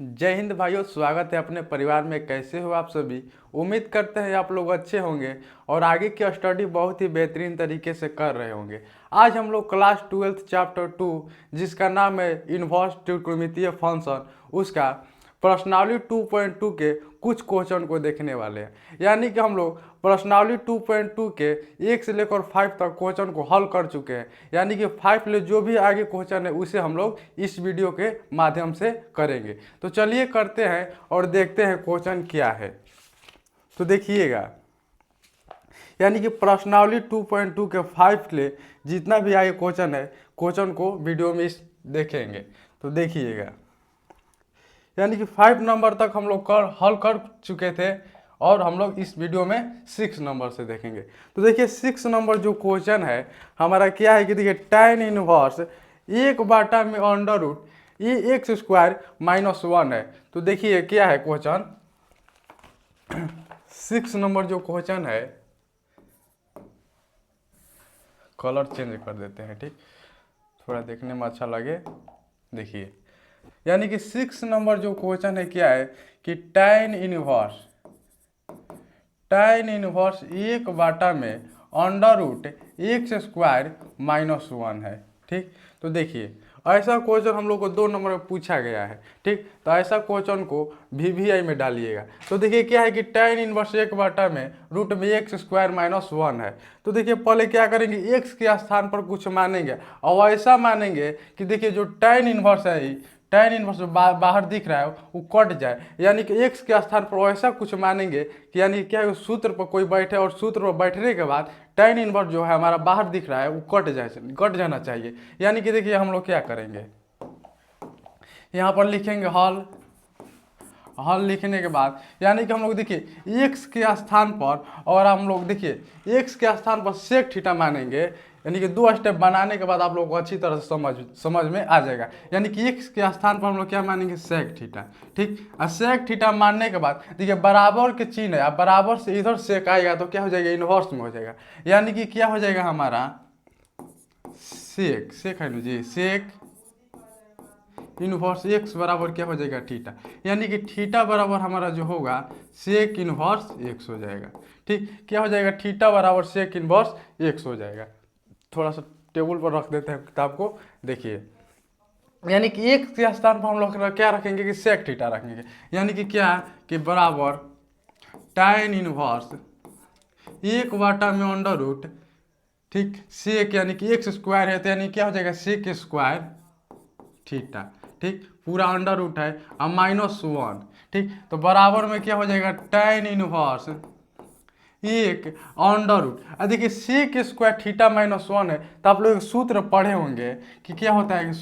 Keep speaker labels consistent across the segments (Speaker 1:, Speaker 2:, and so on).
Speaker 1: जय हिंद भाइयों, स्वागत है अपने परिवार में। कैसे हो आप सभी? उम्मीद करते हैं आप लोग अच्छे होंगे और आगे की स्टडी बहुत ही बेहतरीन तरीके से कर रहे होंगे। आज हम लोग क्लास 12 चैप्टर 2 जिसका नाम है इन्वर्स त्रिकोणमितीय फंक्शन, उसका प्रश्नावली 2.2 के कुछ क्वेश्चन को देखने वाले हैं। यानी कि हम लोग प्रश्नावली 2.2 के 1 से लेकर 5 तक क्वेश्चन को हल कर चुके हैं। यानी कि 5 ले जो भी आगे क्वेश्चन है उसे हम लोग इस वीडियो के माध्यम से करेंगे। तो चलिए करते हैं और देखते हैं क्वेश्चन क्या है। तो देखिएगा, यानी कि प्रश्नावली 2.2 के 5 ले जितना भी आगे क्वेश्चन है, क्वेश्चन को वीडियो में इस देखेंगे। तो देखिएगा, यानी कि 5 नंबर तक हम लोग हल कर चुके थे और हम लोग इस वीडियो में 6 नंबर से देखेंगे। तो देखिए 6 नंबर जो क्वेश्चन है हमारा क्या है कि देखिए tan इनवर्स 1 में अंडर रूट ये एक्स स्क्वायर माइनस 1 है। तो देखिए क्या है क्वेश्चन, 6 नंबर जो क्वेश्चन है, कलर चेंज कर देते हैं, ठीक, थोड़ा देखने में अच्छा लगे। देखिए, यानी कि 6 नंबर जो क्वेश्चन है क्या है कि tan इनवर्स 1 में under root x square minus 1 है। ठीक, तो देखिए ऐसा क्वेश्चन हम लोग को 2 नंबर में पूछा गया है। ठीक, तो ऐसा क्वेश्चन को VVI में डालिएगा। तो देखिए क्या है कि tan इनवर्स 1 में रूट में एक्स स्क्वायर माइनस 1 है। तो देखिए पहले क्या करेंगे, एक्स के स्थान पर कुछ मानेंगे और ऐसा मानेंगे कि देखिए जो tan इनवर्स है, tan इनवर्स जो बाहर दिख रहा है वो कट जाए। यानी कि एक्स के स्थान पर ऐसा कुछ मानेंगे कि यानी क्या है, सूत्र पर कोई बैठे और सूत्र पर बैठने के बाद tan इनवर्स जो है हमारा बाहर दिख रहा है वो कट जाना चाहिए। यानी कि देखिए हम लोग क्या करेंगे, यहाँ पर लिखेंगे हल लिखने के बाद यानी कि हम लोग देखिए एक्स के स्थान पर, और हम लोग देखिए एक्स के स्थान पर सेक थीटा मानेंगे। यानी कि 2 स्टेप बनाने के बाद आप लोग को अच्छी तरह से समझ में आ जाएगा। यानी कि एक्स के स्थान पर हम लोग क्या मानेंगे, सेक थीटा। ठीक, और सेक थीटा मानने के बाद देखिए बराबर के चिन्ह है, अब बराबर से इधर सेक आएगा तो क्या हो जाएगा, इनवर्स में हो जाएगा। यानी कि क्या हो जाएगा हमारा सेक है ना जी, सेक इनवर्स एक्स बराबर क्या हो जाएगा, थीटा। यानी कि थीटा बराबर हमारा जो होगा सेक इनवर्स एक्स हो जाएगा। ठीक, क्या हो जाएगा, थीटा बराबर सेक इनवर्स एक्स हो जाएगा। थोड़ा सा टेबल पर रख देते हैं किताब को। देखिए, यानी कि एक के स्थान पर हम लोग क्या रखेंगे कि सेक थीटा रखेंगे। यानी कि क्या कि बराबर tan इनवर्स 1 में अंडर रूट, ठीक, सेक यानी कि एक्स स्क्वायर है तो यानी क्या हो जाएगा सेक स्क्वायर थीटा। ठीक, पूरा अंडर रूट है और माइनस 1। ठीक, तो बराबर में क्या हो जाएगा tan इनवर्स 1 अंडर रूट। देखिए सेक स्क्वायर थीटा माइनस 1 है तो आप लोग सूत्र पढ़े होंगे कि क्या होता है कि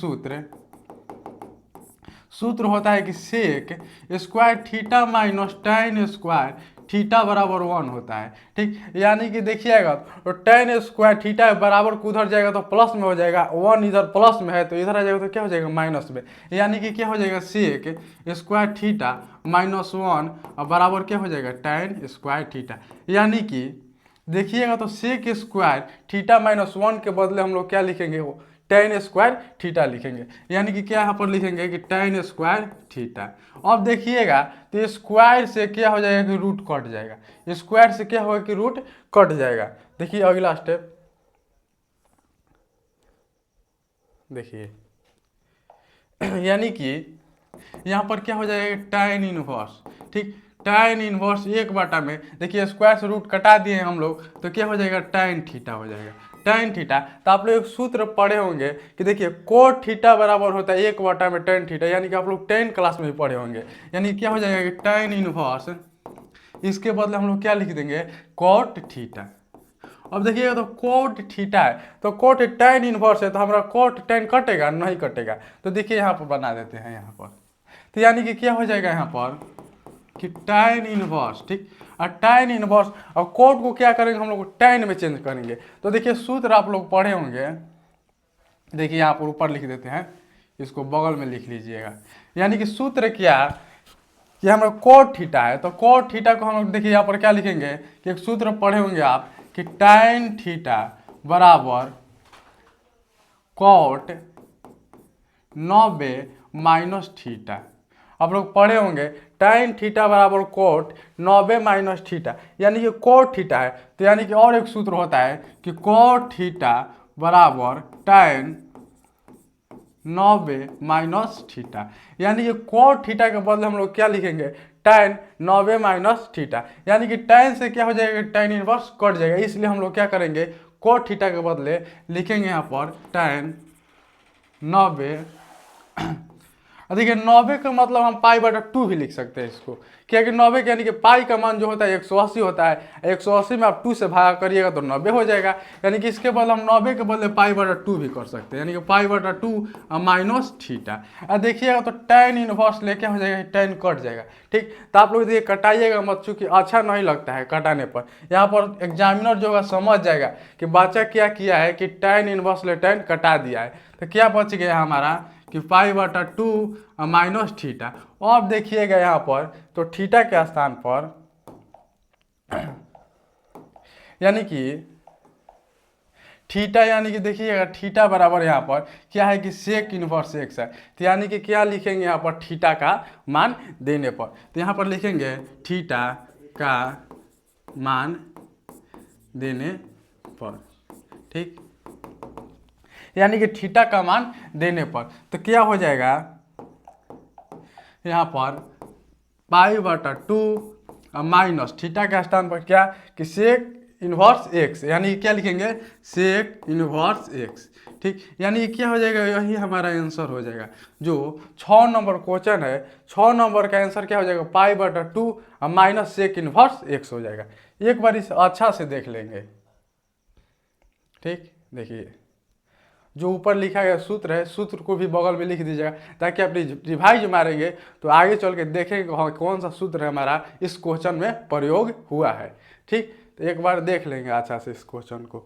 Speaker 1: सूत्र होता है कि sec square theta minus tan square theta बराबर 1 होता है। ठीक, यानी कि देखिएगा तो tan स्क्वायर थीटा बराबर को उधर जाएगा तो प्लस में हो जाएगा, 1 इधर प्लस में है तो इधर आ जाएगा तो क्या हो जाएगा माइनस में। यानी कि क्या हो जाएगा सेक स्क्वायर थीटा माइनस 1 और बराबर क्या हो जाएगा tan स्क्वायर थीटा। यानी कि देखिएगा तो सेक स्क्वायर थीटा माइनस 1 के बदले हम लोग क्या लिखेंगे, वो tan स्क्वायर थीटा लिखेंगे। यानी कि क्या यहाँ पर लिखेंगे कि tan स्क्वायर थीटा। अब देखिएगा तो स्क्वायर से क्या हो जाएगा कि रूट कट जाएगा, स्क्वायर से क्या होगा कि रूट कट जाएगा। देखिए अगला स्टेप देखिए, यानी कि यहाँ पर क्या हो जाएगा tan इनवर्स। ठीक, tan इनवर्स 1 में देखिए स्क्वायर से रूट कटा दिए हम लोग तो क्या हो जाएगा tan थीटा हो जाएगा। tan थीटा, तो आप लोग एक सूत्र पढ़े होंगे कि देखिए कोट थीटा बराबर होता है 1 में tan थीटा। यानी कि आप लोग 10 क्लास में भी पढ़े होंगे। यानी क्या हो जाएगा कि tan इनवर्स, इसके बदले हम लोग क्या लिख देंगे, कोट थीटा। अब देखिएगा तो कोट थीटा है तो कोट tan इनवर्स है तो हमारा कोट tan कटेगा नहीं कटेगा। तो देखिए यहाँ पर बना देते हैं यहाँ पर। तो यानी कि क्या हो जाएगा यहाँ पर कि tan इनवर्स, ठीक, और tan इनवर्स और कोट को क्या करेंगे हम लोग tan में चेंज करेंगे। तो देखिए सूत्र आप लोग पढ़े होंगे, देखिए यहाँ पर ऊपर लिख देते हैं, इसको बगल में लिख लीजिएगा। यानी कि सूत्र क्या कि हमारा कोट थीटा है तो कोट थीटा को हम लोग देखिए यहाँ पर क्या लिखेंगे कि एक सूत्र पढ़े होंगे आप कि tan थीटा बराबर कोट 90 माइनस थीटा। आप लोग पढ़े होंगे tan थीटा बराबर कोट 90 माइनस थीटा, यानी कि कोट थीटा है, तो यानी कि और एक सूत्र होता है कि कोट थीटा बराबर tan 90 माइनस थीटा, यानी कि कोट थीटा के बदले हम लोग क्या लिखेंगे tan 90 माइनस थीटा, यानी कि tan से क्या हो जाएगा tan इनवर्स कट जाएगा, इसलिए हम लोग क्या करेंगे कोट थीटा के बदले लिखेंगे यहाँ पर tan 90। देखिए 90 का मतलब हम पाई बटा 2 भी लिख सकते हैं इसको, क्या कि 90 के यानी कि पाई का मान जो होता है 180 होता है, 180 में आप 2 से भागा करिएगा तो 90 हो जाएगा, यानी कि इसके बदले हम 90 के बदले पाई बटा 2 भी कर सकते हैं, यानी कि पाई बटा 2 माइनस थीटा। अब देखिएगा तो tan इनवर्स लेके हो जाएगा, tan कट जाएगा, ठीक। तो आप लोग देखिए कटाइएगा मत, चूंकि अच्छा नहीं लगता है कटाने पर, यहाँ पर एग्जामिनर जो होगा समझ जाएगा कि बच्चा क्या किया है कि tan इनवर्स ले tan कटा दिया है, तो क्या बच गया हमारा कि पाई बटा 2 माइनस थीटा। अब देखिएगा यहाँ पर तो थीटा के स्थान पर यानी कि थीटा, यानी कि देखिएगा थीटा बराबर यहाँ पर क्या है कि सेक इनवर्स एक्स है, तो यानी कि क्या लिखेंगे यहाँ पर थीटा का मान देने पर, तो यहाँ पर लिखेंगे थीटा का मान देने पर, ठीक, यानी कि थीटा का मान देने पर तो क्या हो जाएगा यहाँ पर पाई बटा 2 माइनस थीटा के स्थान पर क्या कि सेक इनवर्स एक्स, यानी क्या लिखेंगे सेक इनवर्स एक्स, ठीक, यानी क्या हो जाएगा यही हमारा आंसर हो जाएगा। जो 6 नंबर क्वेश्चन है 6 नंबर का आंसर क्या हो जाएगा पाई बटा 2 माइनस सेक इनवर्स एक्स हो जाएगा। एक बार इसे अच्छा से देख लेंगे, ठीक, देखिए जो ऊपर लिखा गया सूत्र है सूत्र को भी बगल में लिख दीजिएगा, ताकि आप रिवाइज मारेंगे तो आगे चल के देखेंगे हाँ कौन सा सूत्र हमारा इस क्वेश्चन में प्रयोग हुआ है, ठीक। तो एक बार देख लेंगे अच्छा से इस क्वेश्चन को।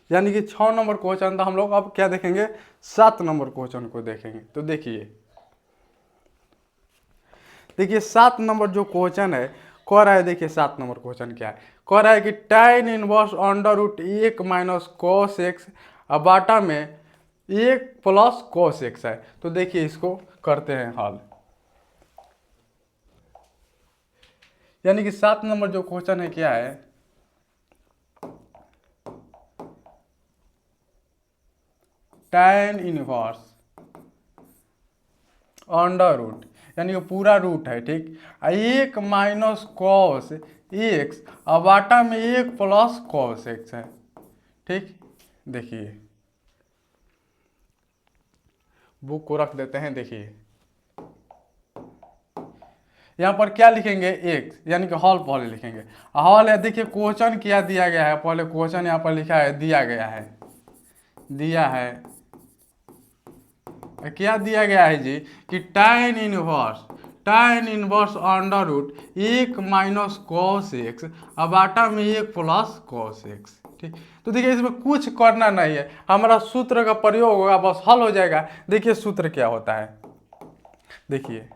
Speaker 1: यानी कि 6 नंबर क्वेश्चन था, हम लोग अब क्या देखेंगे 7 नंबर क्वेश्चन को देखेंगे। तो देखिए 7 नंबर जो क्वेश्चन है कह रहा है, देखिए 7 नंबर क्वेश्चन क्या है, कह रहा है कि tan inverse under root 1 minus cos x बाटा में 1 प्लस कॉस एक्स है। तो देखिए इसको करते हैं हल, यानी कि 7 नंबर जो क्वेश्चन है क्या है tan इनवर्स अंडर रूट, यानी कि पूरा रूट है, ठीक, 1 माइनस कॉस एक्स बाटा में 1 प्लस कॉस एक्स है, ठीक। देखिए बुक को रख देते हैं, देखिए यहाँ पर क्या लिखेंगे एक्स, यानी कि हॉल पहले लिखेंगे, हॉल है, देखिए क्वेश्चन क्या दिया गया है, पहले क्वेश्चन यहाँ पर लिखा है दिया गया है क्या दिया गया है जी कि tan inverse under root 1 minus cos x बाटा में 1 प्लस कॉस एक्स, ठीक। तो देखिए इसमें कुछ करना नहीं है, हमारा सूत्र का प्रयोग होगा बस हल हो जाएगा। देखिए सूत्र क्या होता है, देखिए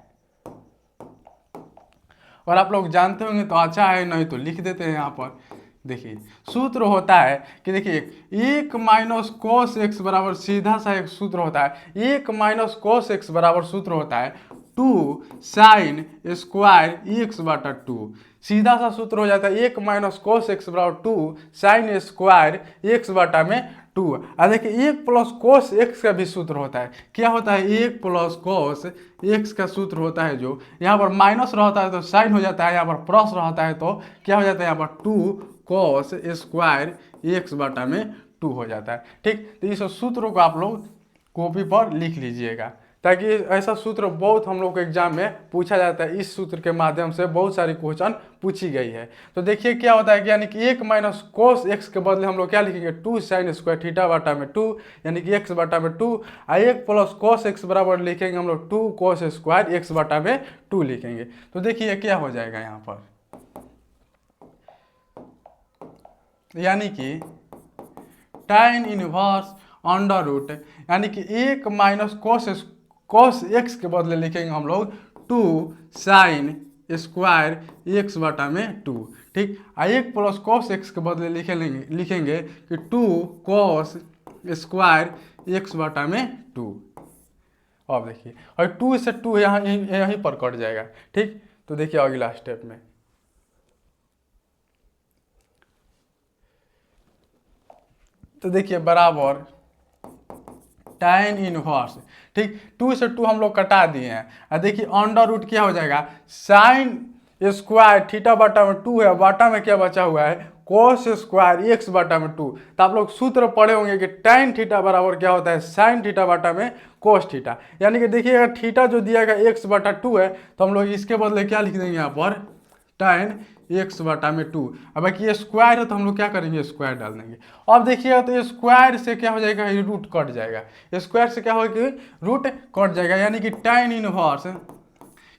Speaker 1: और आप लोग जानते होंगे तो अच्छा है, नहीं तो लिख देते हैं यहाँ पर। देखिए सूत्र होता है कि देखिए 1 माइनस कोस एक्स बराबर सीधा सा एक सूत्र होता है, 1 माइनस कोस एक्स बराबर सूत्र होता है 2 साइन स्क्वायर एक्स बटा 2, सीधा सा सूत्र हो जाता है 1 माइनस कोस एक्स बराबर 2 साइन स्क्वायर एक्स बटा में 2। अब देखिए 1 प्लस कोस एक्स का भी सूत्र होता है, क्या होता है 1 प्लस कोस एक्स का सूत्र होता है, जो यहाँ पर माइनस रहता है तो साइन हो जाता है, यहाँ पर प्लस रहता है तो क्या हो जाता है यहाँ पर 2 कॉस स्क्वायर एक्स बटा में 2 हो जाता है, ठीक। तो इस सूत्र को आप लोग कॉपी पर लिख लीजिएगा, ताकि ऐसा सूत्र बहुत हम लोग को एग्जाम में पूछा जाता है, इस सूत्र के माध्यम से बहुत सारी क्वेश्चन पूछी गई है। तो देखिए क्या होता है कि यानी कि 1 माइनस कोस एक्स के बदले हम लोग क्या लिखेंगे 2 साइन स्क्वायर थीटा बटा में 2, यानी कि एक्स बटा में 2, 1 प्लस कोस एक्स बराबर लिखेंगे हम लोग 2 कोस स्क्वायर एक्स बटा में 2 लिखेंगे। तो देखिए क्या हो जाएगा यहाँ पर, यानी कि tan इनवर्स अंडर रूट, यानी कि 1 माइनस कोस एक्स के बदले लिखेंगे हम लोग 2 साइन स्क्वायर एक्स बटा में 2, ठीक। 1 प्लस कोस एक्स के बदले लिखेंगे कि 2 कोस स्क्वायर एक्स बटा में 2। अब देखिए और 2 से 2 यहाँ यहीं पर कट जाएगा। ठीक, तो देखिए अगला स्टेप में तो देखिए बराबर tan इनवर्स। ठीक, 2 से 2 हम लोग कटा दिए हैं और देखिए अंडर रूट क्या हो जाएगा, साइन स्क्वायर थीटा बटा में 2 है, बटा में क्या बचा हुआ है कोस स्क्वायर एक्स बटा में 2। तो आप लोग सूत्र पढ़े होंगे कि tan थीटा बराबर क्या होता है साइन थीटा बटा में कोस थीटा। यानी कि देखिए अगर थीटा जो दिया गया एक्स बटा 2 है तो हम लोग इसके बदले क्या लिख देंगे यहाँ पर tan एक्स बटा में 2। अब बाकी ये स्क्वायर है तो हम लोग क्या करेंगे स्क्वायर डाल देंगे। अब देखिएगा तो स्क्वायर से क्या हो जाएगा ये रूट कट जाएगा, स्क्वायर से क्या होगा रूट कट जाएगा, यानी कि tan इनवर्स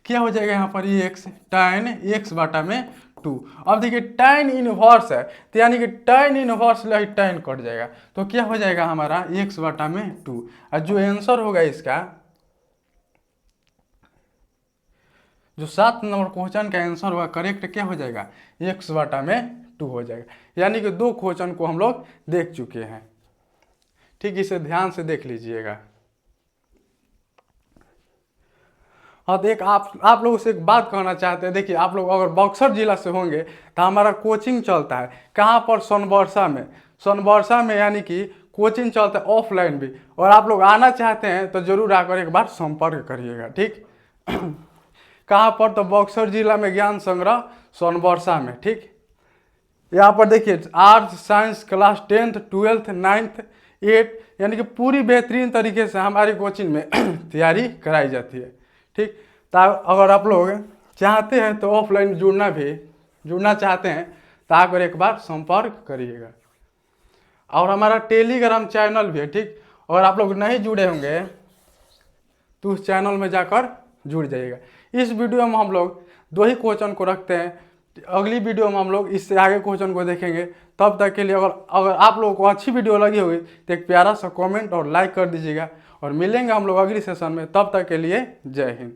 Speaker 1: क्या हो जाएगा यहाँ पर एक्स tan एक्स बटा में 2। अब देखिए tan इनवर्स है तो यानी कि tan इनवर्स tan कट जाएगा तो क्या हो जाएगा हमारा एक्स बटा में 2। और जो आंसर होगा इसका, जो 7 नंबर क्वेश्चन का आंसर होगा करेक्ट क्या हो जाएगा एक्स बटा में 2 हो जाएगा। यानी कि 2 क्वेश्चन को हम लोग देख चुके हैं। ठीक, इसे ध्यान से देख लीजिएगा। हाँ, तो एक आप लोगों से एक बात कहना चाहते हैं, देखिए आप लोग अगर बक्सर जिला से होंगे तो हमारा कोचिंग चलता है कहाँ पर सोनबरसा में, सोनबरसा में यानी कि कोचिंग चलता है ऑफलाइन भी, और आप लोग आना चाहते हैं तो जरूर आकर एक बार संपर्क करिएगा। ठीक कहाँ पर, तो बक्सर जिला में ज्ञान संग्रह सोनबरसा में। ठीक, यहाँ पर देखिए arts science class 10th 12th 9th 8 यानी कि पूरी बेहतरीन तरीके से हमारी कोचिंग में तैयारी कराई जाती है। ठीक, तो अगर आप लोग चाहते हैं तो ऑफलाइन जुड़ना चाहते हैं तो आकर एक बार संपर्क करिएगा। और हमारा टेलीग्राम चैनल भी है। ठीक, अगर आप लोग नहीं जुड़े होंगे तो उस चैनल में जाकर जुड़ जाइएगा। इस वीडियो में हम लोग 2 ही क्वेश्चन को रखते हैं, अगली वीडियो में हम लोग इससे आगे क्वेश्चन को देखेंगे। तब तक के लिए अगर आप लोगों को अच्छी वीडियो लगी होगी तो एक प्यारा सा कमेंट और लाइक कर दीजिएगा, और मिलेंगे हम लोग अगली सेशन में। तब तक के लिए जय हिंद।